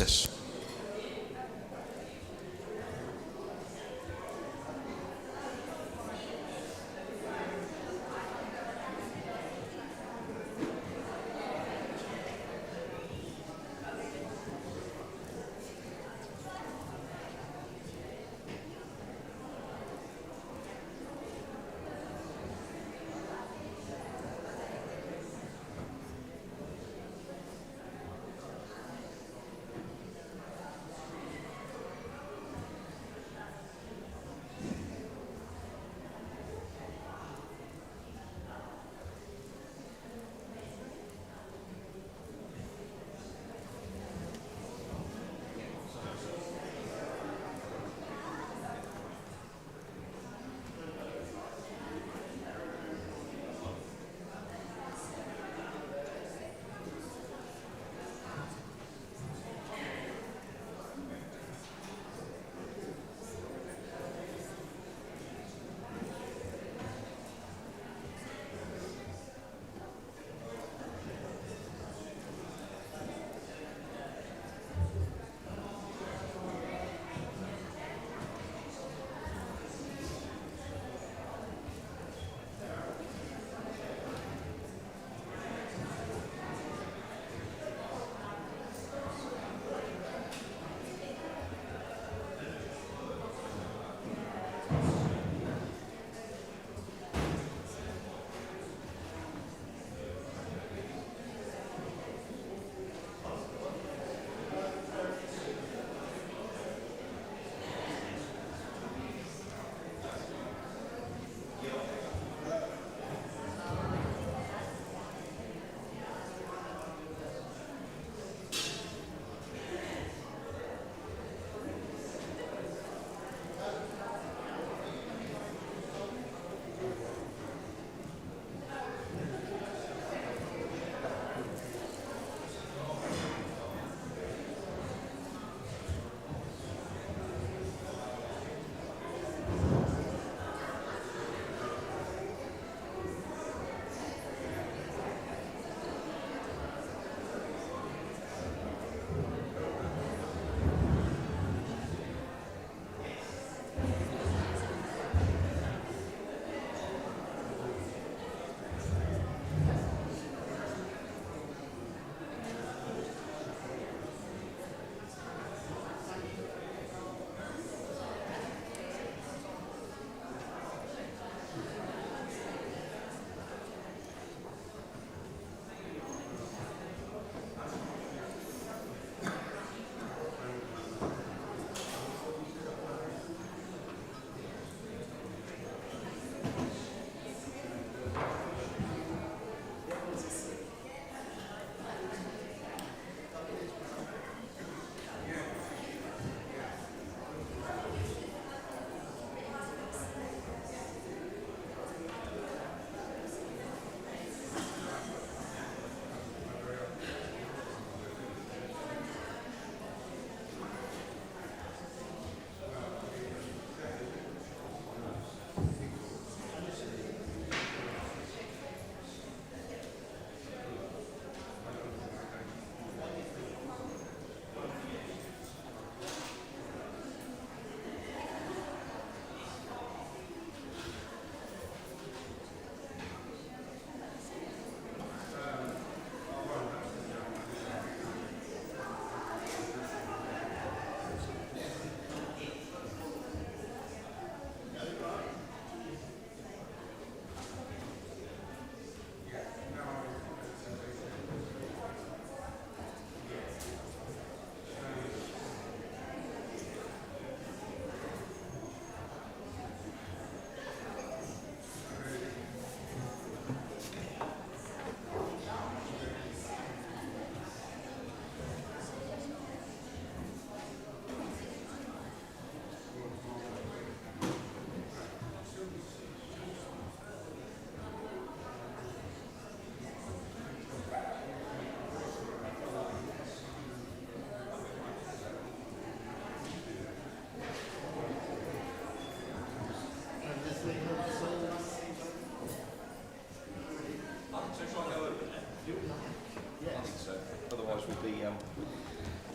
practice.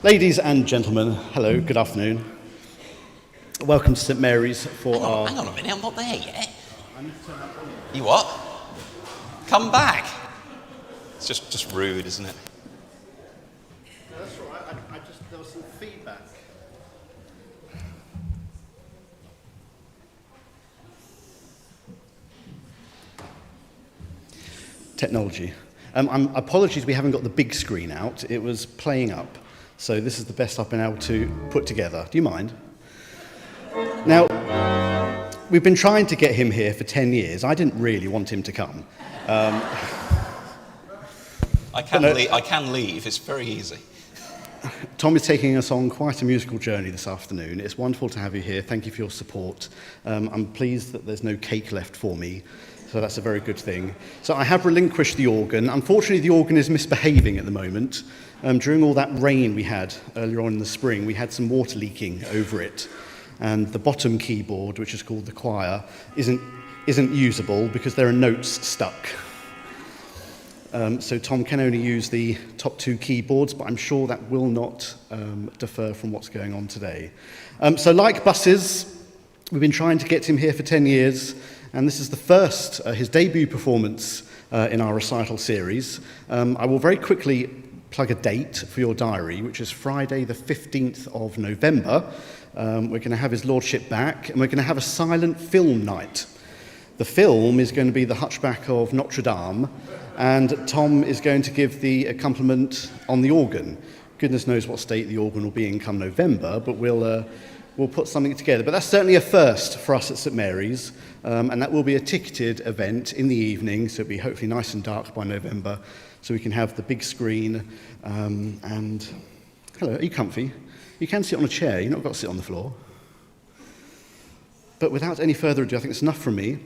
Ladies and gentlemen, hello, good afternoon. Welcome to St Mary's for our... Hang on a minute, I'm not there yet. You what? Come back. It's just rude, isn't it? No, that's all right, there was some feedback. Technology. Apologies we haven't got the big screen out, it was playing up. So this is the best I've been able to put together. Do you mind? Now, we've been trying to get him here for 10 years. I didn't really want him to come. I can leave, it's very easy. Tom is taking us on quite a musical journey this afternoon. It's wonderful to have you here. Thank you for your support. I'm pleased that there's no cake left for me, so that's a very good thing. So I have relinquished the organ. Unfortunately, the organ is misbehaving at the moment. During all that rain we had earlier on in the spring, we had some water leaking over it. And the bottom keyboard, which is called the choir, isn't usable because there are notes stuck. So Tom can only use the top two keyboards, but I'm sure that will not defer from what's going on today. So like buses, we've been trying to get him here for 10 years, and this is the first, his debut performance in our recital series. I will very quickly plug a date for your diary, which is Friday the 15th of November. We're going to have his lordship back, and we're going to have a silent film night. The film is going to be The Hunchback of Notre Dame, and Tom is going to give the accompaniment on the organ. Goodness knows what state the organ will be in come November, but we'll put something together. But that's certainly a first for us at St Mary's, and that will be a ticketed event in the evening, so it'll be hopefully nice and dark by November, so we can have the big screen. And hello, are you comfy? You can sit on a chair, you've not got to sit on the floor. But without any further ado, I think it's enough from me.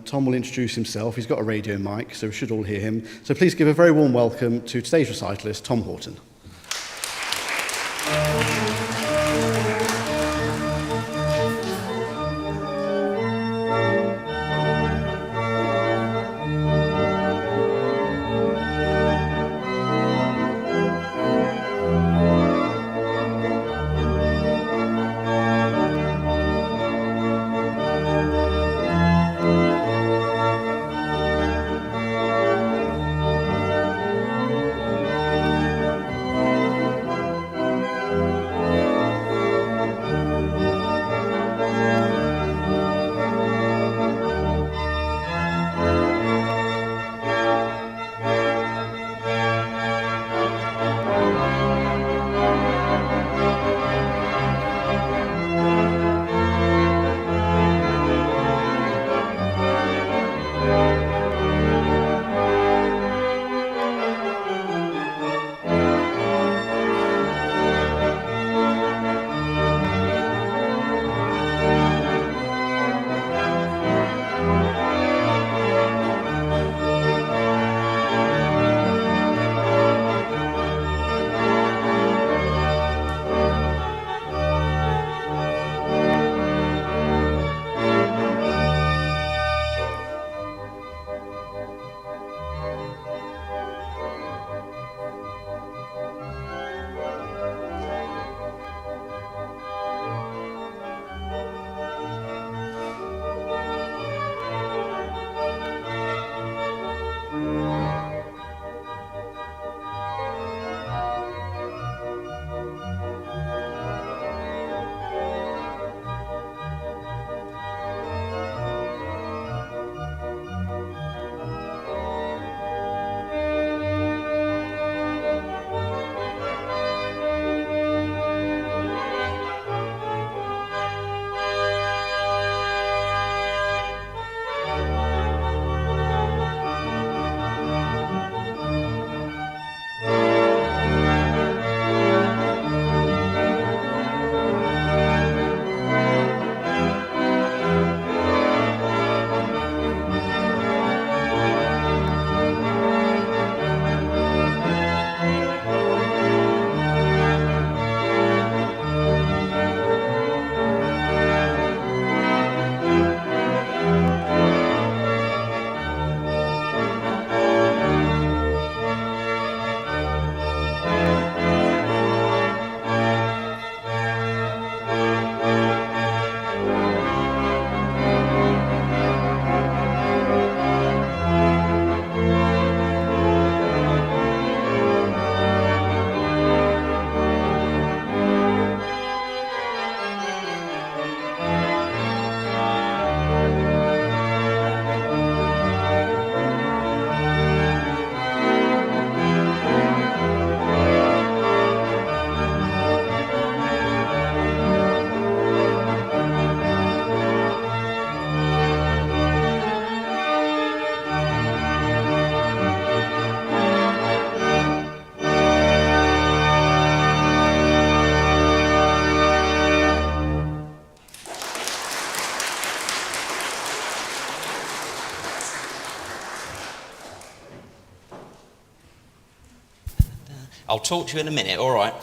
Tom will introduce himself. He's got a radio mic, so we should all hear him. So please give a very warm welcome to today's recitalist, Tom Horton. I'll talk to you in a minute, all right?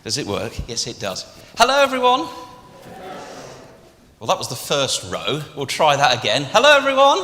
Does it work? Yes, it does. Hello, everyone. Well, that was the first row. We'll try that again. Hello, everyone.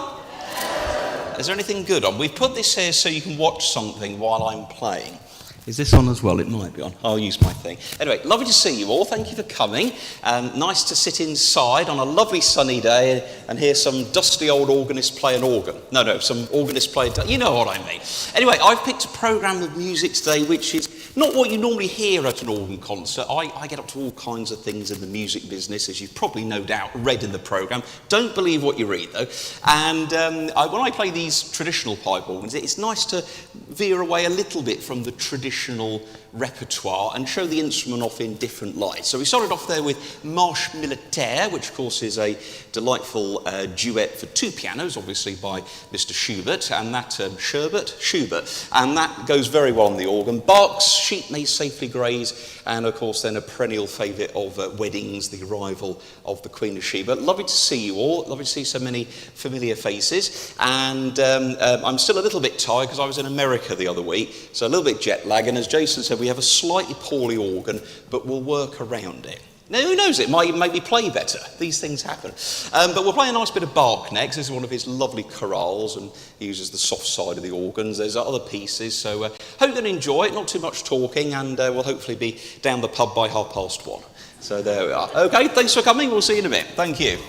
Is there anything good on? We've put this here so you can watch something while I'm playing. Is this on as well? It might be on. I'll use my thing. Anyway, lovely to see you all. Thank you for coming. Nice to sit inside on a lovely sunny day and hear some dusty old organist play an organ. No, some organist play you know what I mean. Anyway, I've picked a programme of music today which is not what you normally hear at an organ concert. I get up to all kinds of things in the music business, as you've probably no doubt read in the programme. Don't believe what you read, though. And when I play these traditional pipe organs, it's nice to veer away a little bit from the traditional repertoire and show the instrument off in different lights. So we started off there with Marche Militaire, which of course is a delightful duet for two pianos, obviously by Mr. Schubert, and that Schubert, and that goes very well on the organ. Bach's Sheep May Safely Graze, and of course then a perennial favourite of weddings, the arrival of the Queen of Sheba. Lovely to see you all, lovely to see so many familiar faces, and I'm still a little bit tired because I was in America the other week, so a little bit jet lag, and as Jason said, we have a slightly poorly organ, but we'll work around it. Now, who knows, it might make me play better. These things happen. But we'll play a nice bit of Bach next. This is one of his lovely chorales, and he uses the soft side of the organs. There's other pieces, so hope you're going to enjoy it. Not too much talking, and we'll hopefully be down the pub by 1:30. So there we are. Okay, thanks for coming. We'll see you in a bit. Thank you.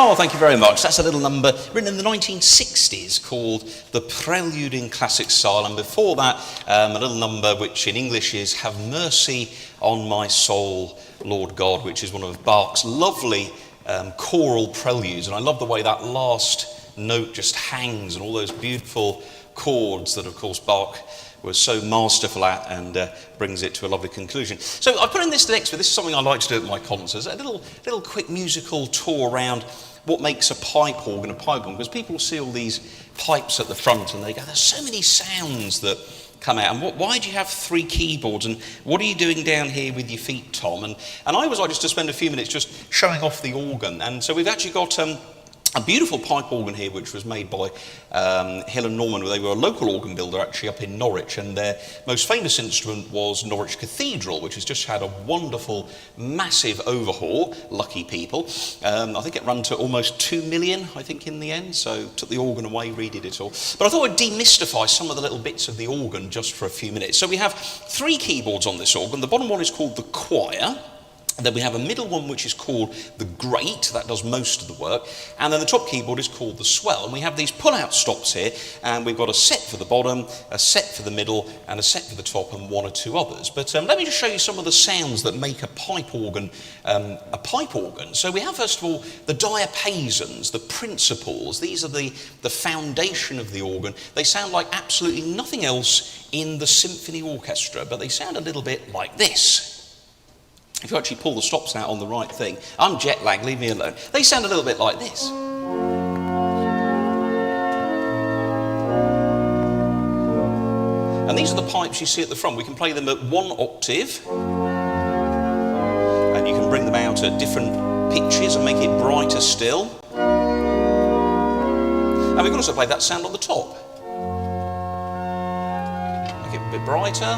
Oh, thank you very much. That's a little number written in the 1960s called The Prelude in Classic Style. And before that, a little number which in English is Have Mercy on My Soul, Lord God, which is one of Bach's lovely choral preludes. And I love the way that last note just hangs and all those beautiful chords that, of course, Bach was so masterful at, and brings it to a lovely conclusion. So I put in this next bit. This is something I like to do at my concerts, a little quick musical tour around what makes a pipe organ, because people see all these pipes at the front and they go, there's so many sounds that come out, and why do you have 3 keyboards, and what are you doing down here with your feet, Tom? And I always like just to spend a few minutes just showing off the organ. And so we've actually got a beautiful pipe organ here, which was made by Hill and Norman. They were a local organ builder actually up in Norwich, and their most famous instrument was Norwich Cathedral, which has just had a wonderful, massive overhaul. Lucky people. I think it ran to almost 2 million, I think, in the end, so took the organ away, redid it all. But I thought I'd demystify some of the little bits of the organ just for a few minutes. So we have 3 keyboards on this organ. The bottom one is called the choir. And then we have a middle one which is called the grate, that does most of the work, and then the top keyboard is called the swell. And we have these pull-out stops here, and we've got a set for the bottom, a set for the middle, and a set for the top, and 1 or 2 others. But let me just show you some of the sounds that make a pipe organ a pipe organ. So we have, first of all, the diapasons, the principals. These are the foundation of the organ. They sound like absolutely nothing else in the symphony orchestra, but they sound a little bit like this. If you actually pull the stops out on the right thing, I'm jet lagged, leave me alone. They sound a little bit like this. And these are the pipes you see at the front. We can play them at 1 octave, and you can bring them out at different pitches and make it brighter still. And we can also play that sound on the top. Make it a bit brighter.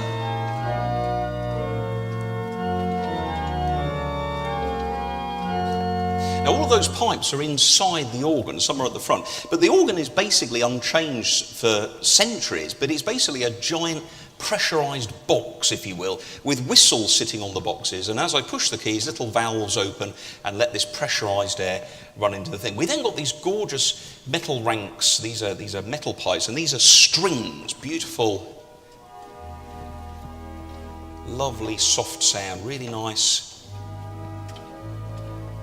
Now, all of those pipes are inside the organ, some are at the front, but the organ is basically unchanged for centuries, but it's basically a giant pressurised box, if you will, with whistles sitting on the boxes, and as I push the keys, little valves open and let this pressurised air run into the thing. We then got these gorgeous metal ranks. These are metal pipes, and these are strings, beautiful, lovely soft sound, really nice.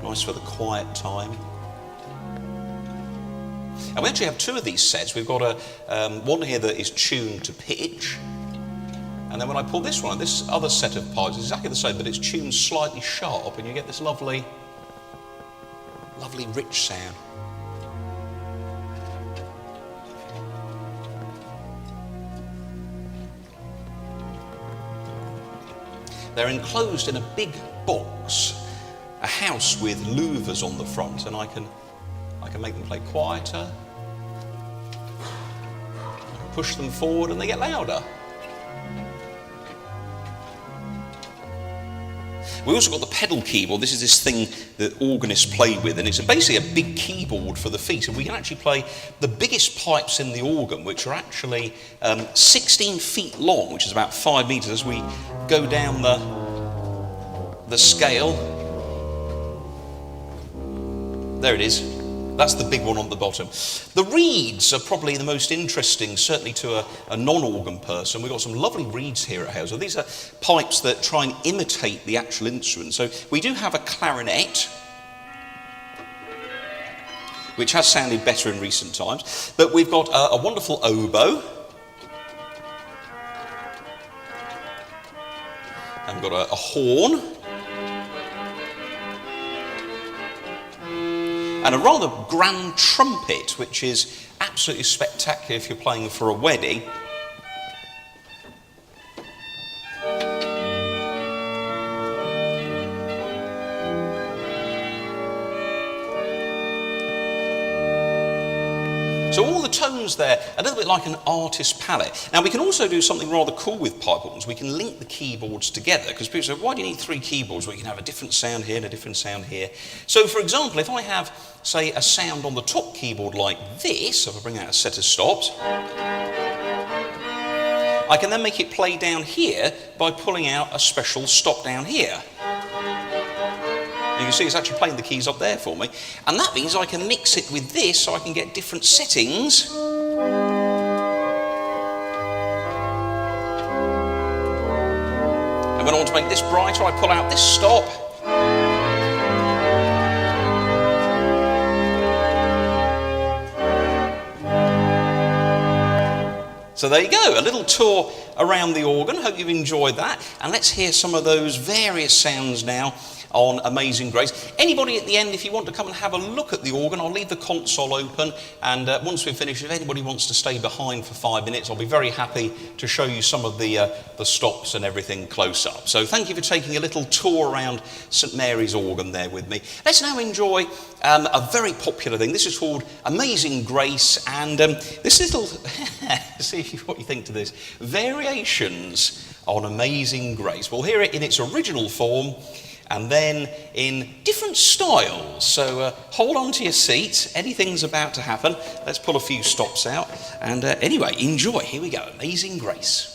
Nice for the quiet time. And we actually have 2 of these sets. We've got one here that is tuned to pitch. And then when I pull this one, this other set of pipes is exactly the same, but it's tuned slightly sharp, and you get this lovely, lovely rich sound. They're enclosed in a big box, a house with louvers on the front, and I can make them play quieter. I can push them forward and they get louder. We also got the pedal keyboard. This is this thing that organists play with, and it's basically a big keyboard for the feet, and we can actually play the biggest pipes in the organ, which are actually 16 feet long, which is about 5 meters. As we go down the scale, there it is. That's the big one on the bottom. The reeds are probably the most interesting, certainly to a non-organ person. We've got some lovely reeds here at Hales. So these are pipes that try and imitate the actual instrument. So we do have a clarinet, which has sounded better in recent times. But we've got a wonderful oboe. And we've got a horn. And a rather grand trumpet, which is absolutely spectacular if you're playing for a wedding. So all the tones there, a little bit like an artist's palette. Now we can also do something rather cool with pipe organs. We can link the keyboards together, because people say, why do you need 3 keyboards? Well, you can have a different sound here and a different sound here. So for example, if I have, say, a sound on the top keyboard like this, so if I bring out a set of stops, I can then make it play down here by pulling out a special stop down here. You can see it's actually playing the keys up there for me. And that means I can mix it with this so I can get different settings. And when I want to make this brighter, I pull out this stop. So there you go, a little tour around the organ. Hope you've enjoyed that. And let's hear some of those various sounds now on Amazing Grace. Anybody at the end, if you want to come and have a look at the organ, I'll leave the console open, and once we've finished, if anybody wants to stay behind for 5 minutes, I'll be very happy to show you some of the stops and everything close up. So thank you for taking a little tour around St Mary's organ there with me. Let's now enjoy a very popular thing. This is called Amazing Grace, and this little, see what you think to this, variations on Amazing Grace. We'll hear it in its original form, and then in different styles. So hold on to your seat, anything's about to happen. Let's pull a few stops out, and anyway, enjoy. Here we go, Amazing Grace.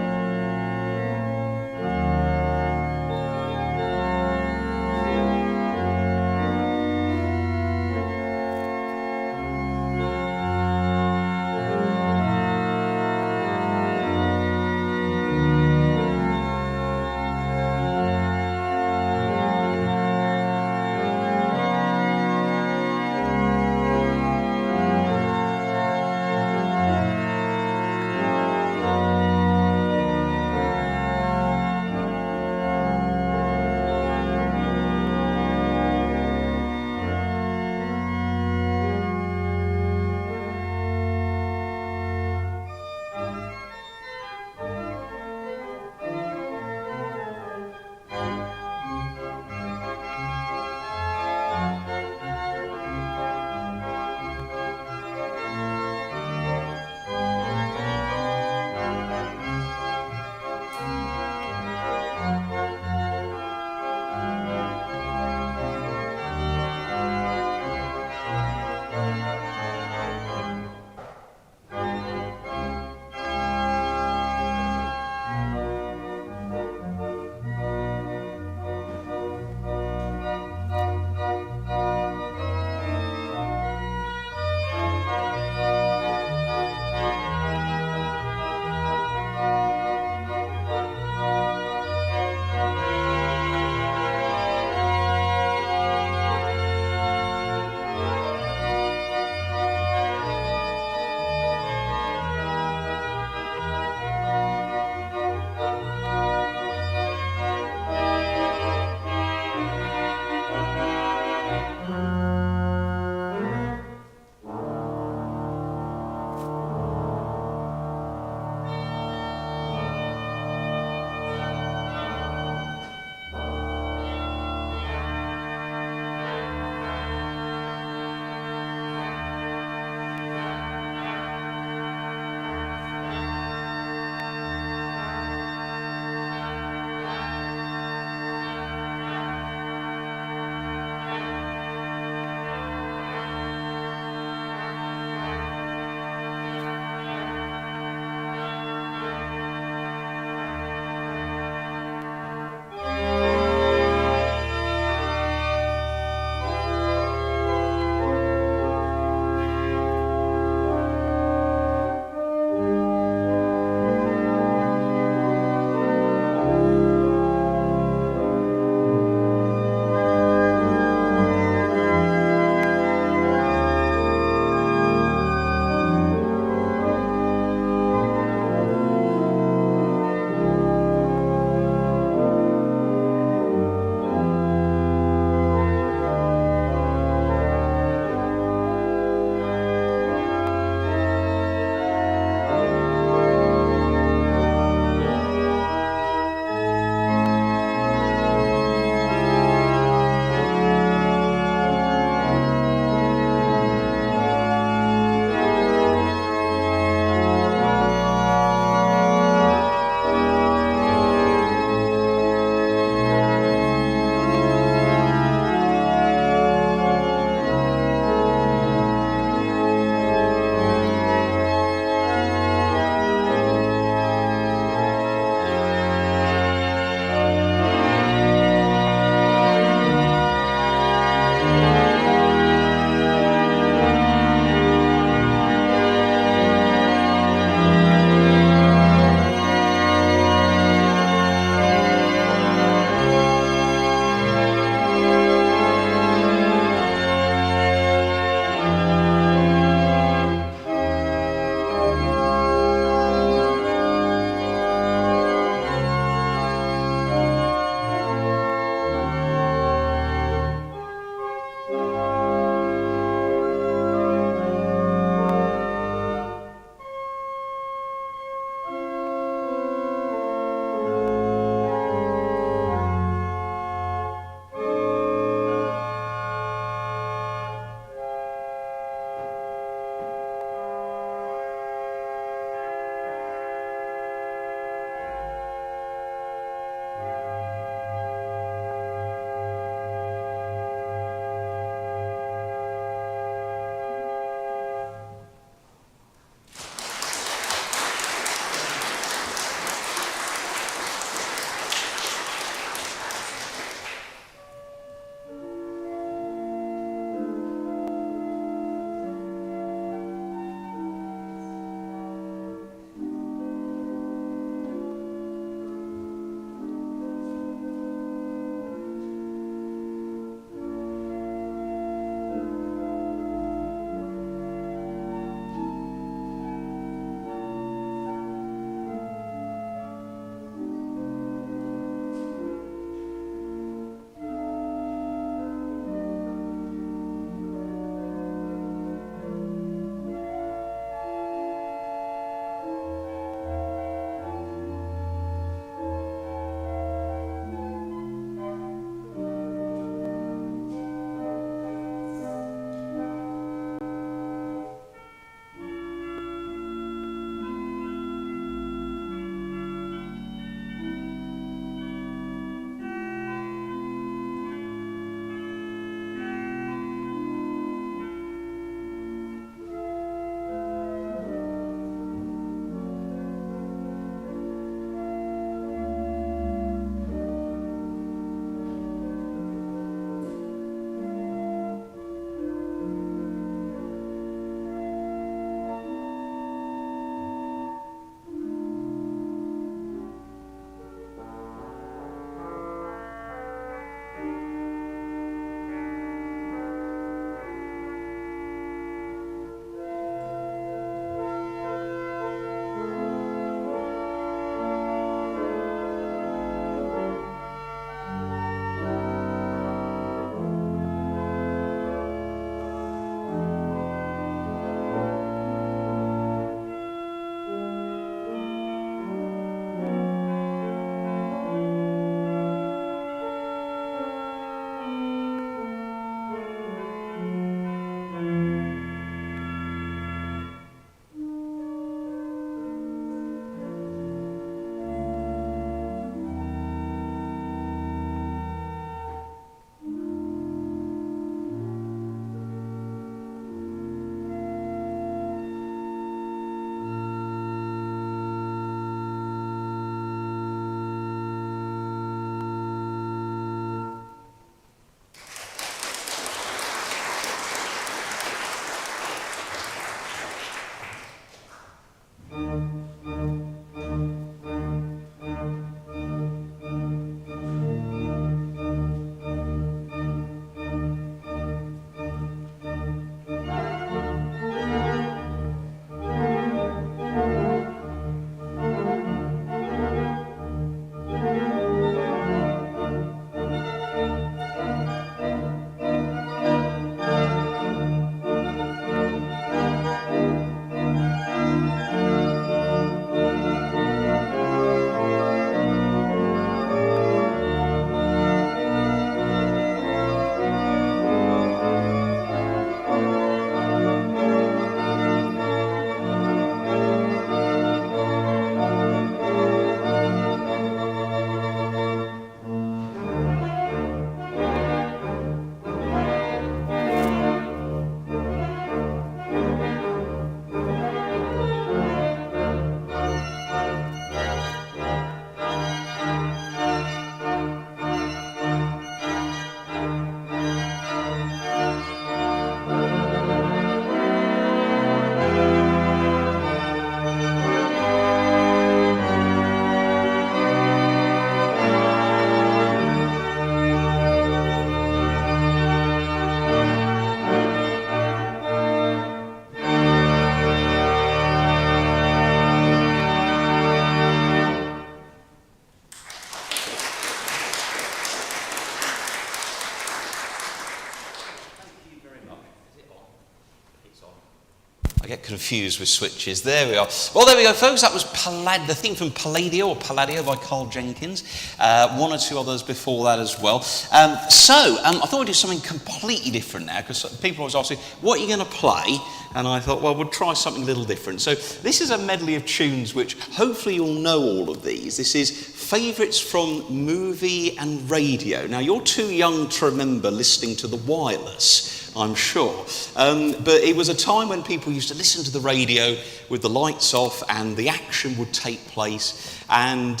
get confused with switches. There we are. Well, there we go, folks. That was the theme from Palladio by Carl Jenkins. One or two others before that as well. I thought we'd do something completely different now, because people always ask me, what are you going to play? And I thought, well, we'll try something a little different. So this is a medley of tunes which hopefully you'll know all of these. This is favourites from movie and radio. Now, you're too young to remember listening to the wireless, I'm sure. But it was a time when people used to listen to the radio with the lights off and the action would take place. And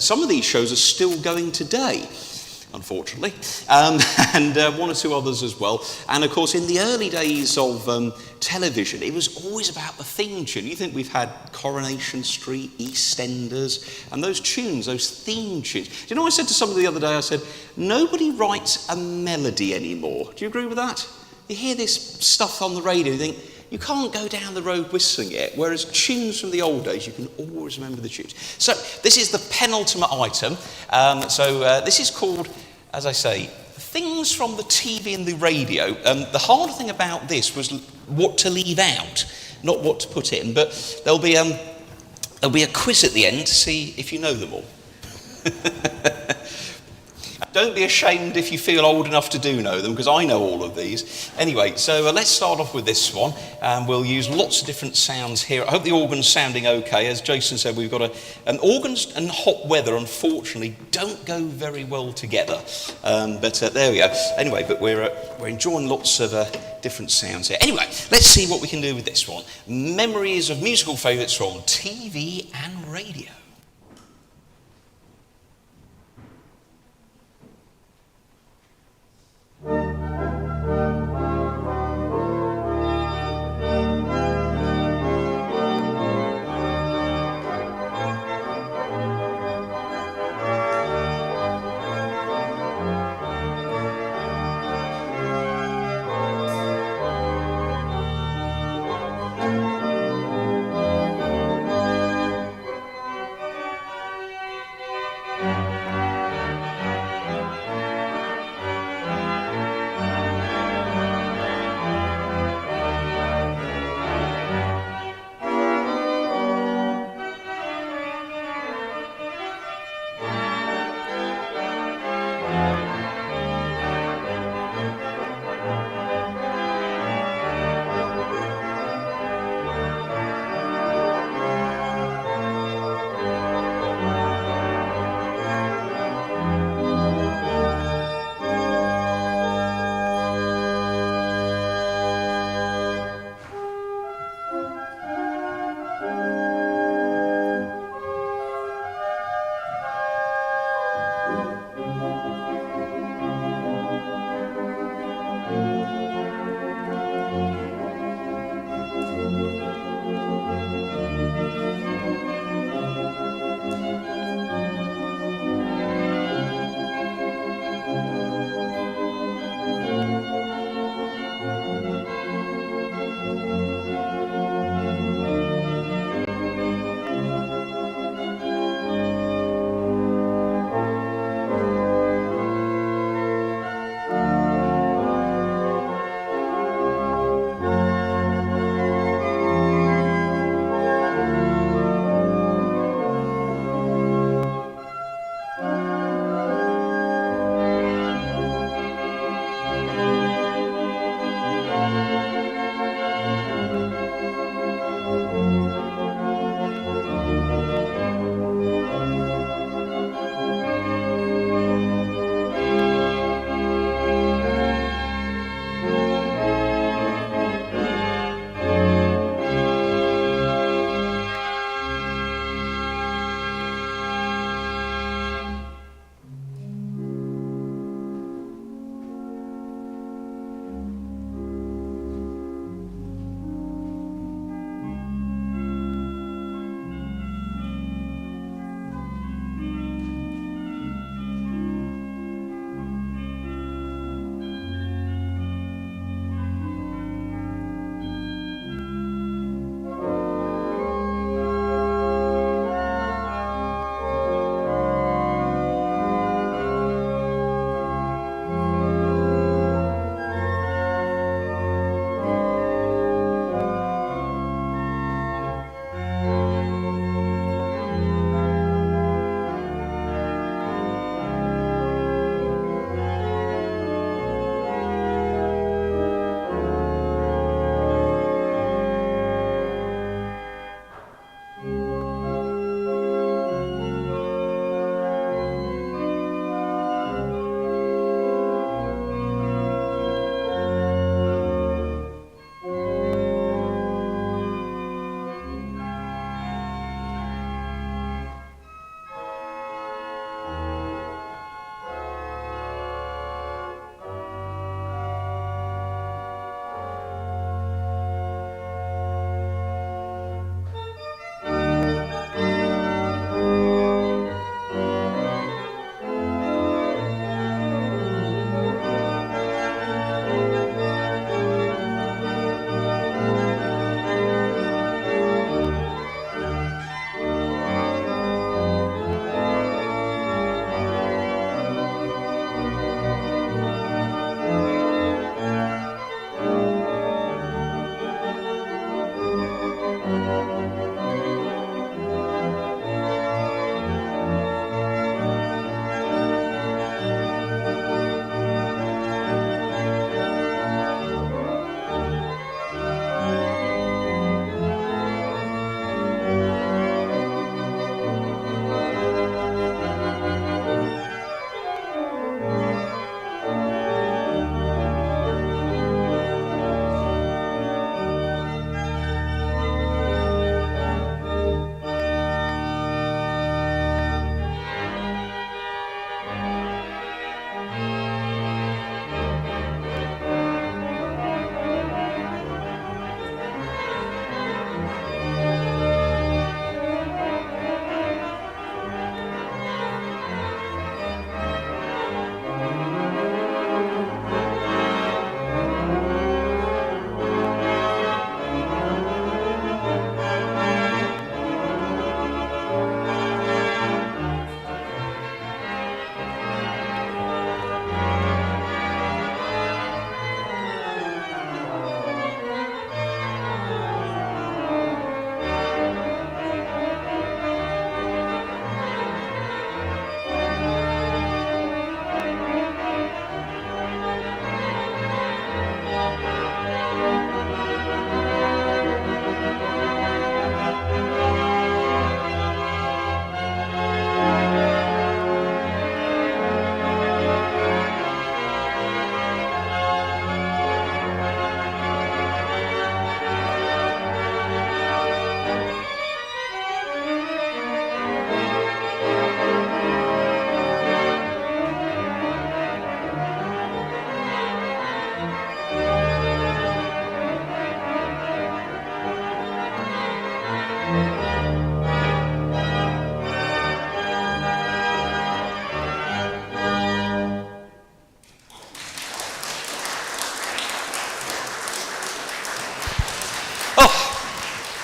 some of these shows are still going today, unfortunately, and one or two others as well. And of course, in the early days of television, it was always about the theme tune. You think we've had Coronation Street, EastEnders, and those tunes, those theme tunes. Do you know what I said to somebody the other day? I said, nobody writes a melody anymore. Do you agree with that? You hear this stuff on the radio, you think, you can't go down the road whistling it, whereas tunes from the old days, you can always remember the tunes. So this is the penultimate item. This is called, as I say, things from the TV and the radio. The hard thing about this was what to leave out, not what to put in. But there'll be a quiz at the end to see if you know them all. Don't be ashamed if you feel old enough to know them, because I know all of these. Anyway, so let's start off with this one. We'll use lots of different sounds here. I hope the organ's sounding okay. As Jason said, we've got organs and hot weather, unfortunately, don't go very well together. But there we go. Anyway, but we're enjoying lots of different sounds here. Anyway, let's see what we can do with this one. Memories of musical favourites from TV and radio.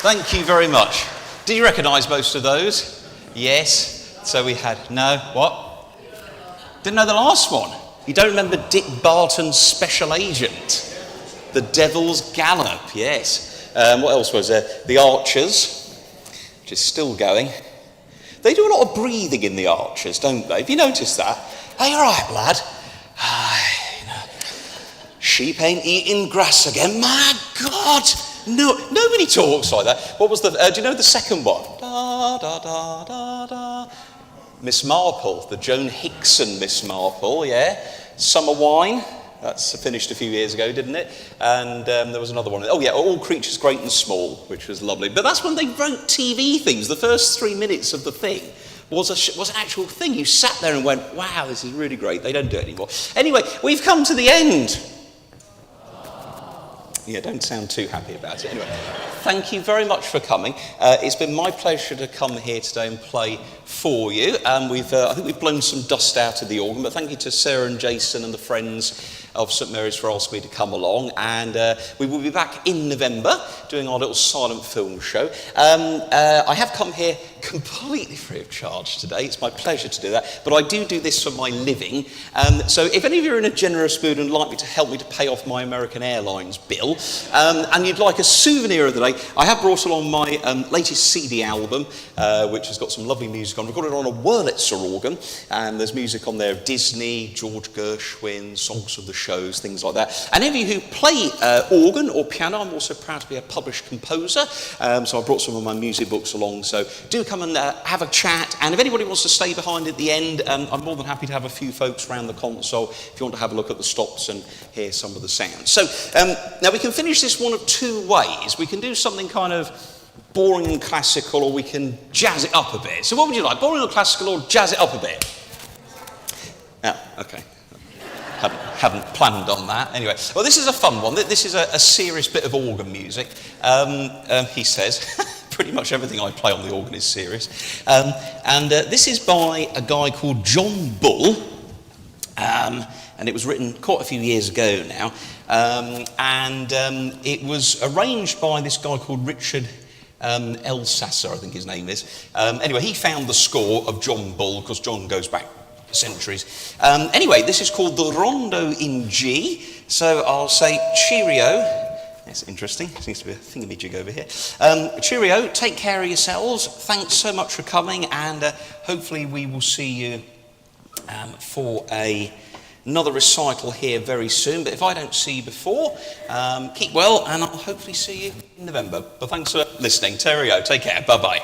Thank you very much. Do you recognise most of those? Yes. So we had, no, what? Didn't know the last one. You don't remember Dick Barton's Special Agent? The Devil's Gallop, yes. What else was there? The Archers, which is still going. They do a lot of breathing in the Archers, don't they? Have you noticed that? Hey, all right, lad. Sheep ain't eating grass again. My God! No, nobody talks like that. What was the? Do you know the second one? Da da da da da. Miss Marple, the Joan Hickson Miss Marple, yeah. Summer Wine. That's finished a few years ago, didn't it? And there was another one. Oh yeah, All Creatures Great and Small, which was lovely. But that's when they wrote TV things. The first 3 minutes of the thing was an actual thing. You sat there and went, wow, this is really great. They don't do it anymore. Anyway, we've come to the end. Yeah, don't sound too happy about it. Anyway, thank you very much for coming. It's been my pleasure to come here today and play for you. I think we've blown some dust out of the organ, but thank you to Sarah and Jason and the friends of St Mary's for asking me to come along. And we will be back in November doing our little silent film show. I have come here completely free of charge today. It's my pleasure to do that. But I do this for my living. So if any of you are in a generous mood and like me to help me to pay off my American Airlines bill, and you'd like a souvenir of the day, I have brought along my latest CD album, which has got some lovely music on. I've got it on a Wurlitzer organ, and there's music on there of Disney, George Gershwin, songs of the shows, things like that. And any of you who play organ or piano, I'm also proud to be a published composer, so I brought some of my music books along. So do come and have a chat, and if anybody wants to stay behind at the end, I'm more than happy to have a few folks around the console if you want to have a look at the stops and hear some of the sounds. So now we can finish this one of two ways. We can do something kind of boring and classical, or we can jazz it up a bit. So what would you like, boring or classical, or jazz it up a bit? Oh, okay. Hadn't planned on that. Anyway, well, this is a fun one. This is a serious bit of organ music. He says, pretty much everything I play on the organ is serious. And this is by a guy called John Bull. And it was written quite a few years ago now. And it was arranged by this guy called Richard Elsasser, I think his name is. Anyway, he found the score of John Bull, because John goes back centuries. Anyway, this is called the Rondo in G. So I'll say cheerio. That's interesting. Seems to be a thingamajig over here. Cheerio, take care of yourselves. Thanks so much for coming, and hopefully we will see you for another recital here very soon. But if I don't see you before, keep well, and I'll hopefully see you in November. But thanks for listening. Cheerio, take care. Bye-bye.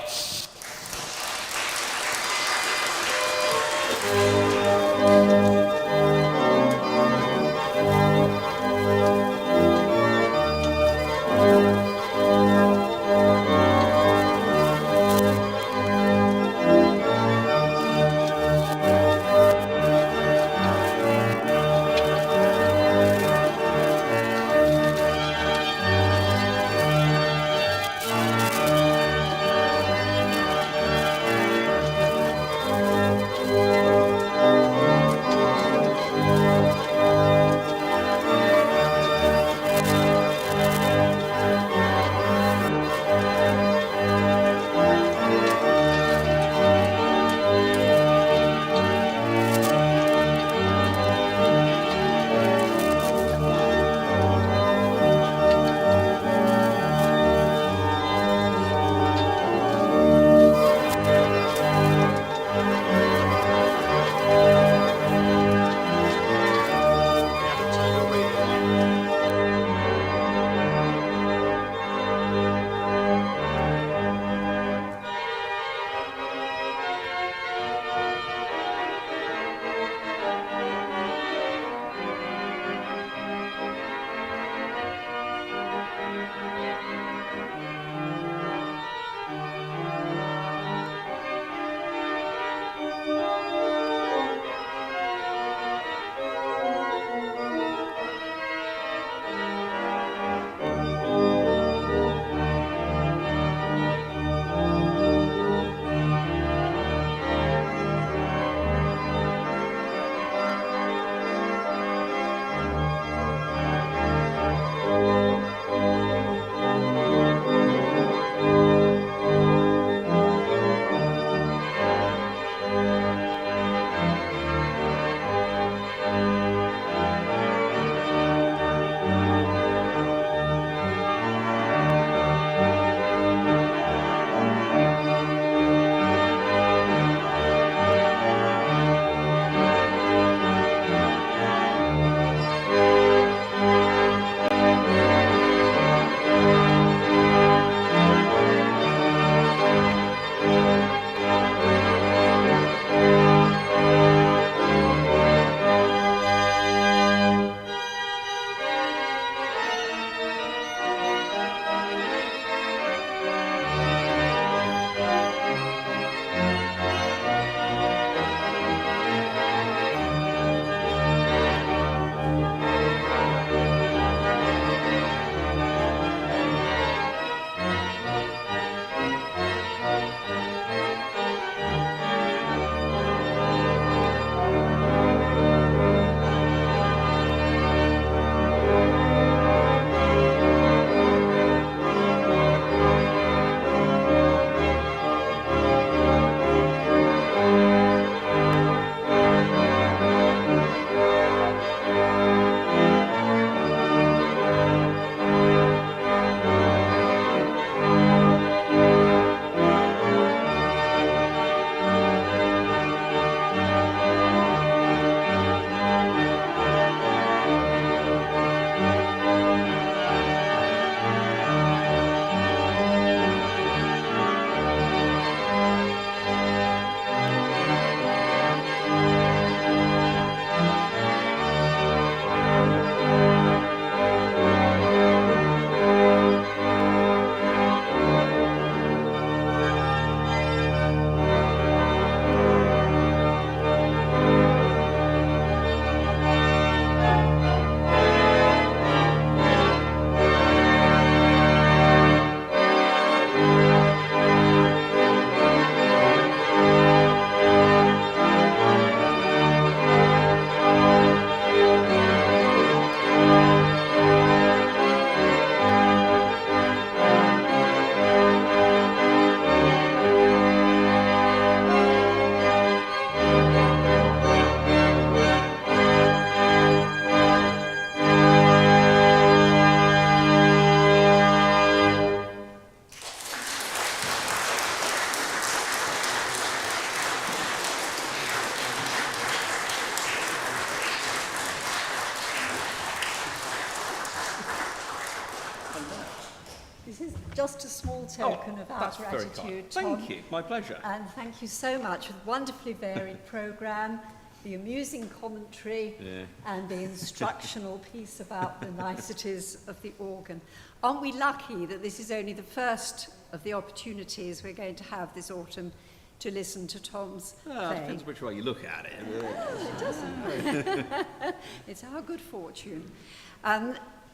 This is just a small token of our that's very gratitude, kind. Tom. Thank you, my pleasure. And thank you so much for the wonderfully varied programme, the amusing commentary, and the instructional piece about the niceties of the organ. Aren't we lucky that this is only the first of the opportunities we're going to have this autumn to listen to Tom's playing? Depends which way you look at it. It doesn't. It's our good fortune.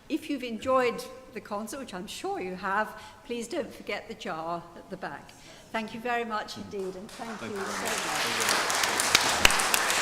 If you've enjoyed the concert, which I'm sure you have, please don't forget the jar at the back. Thank you very much indeed, and thank you so much.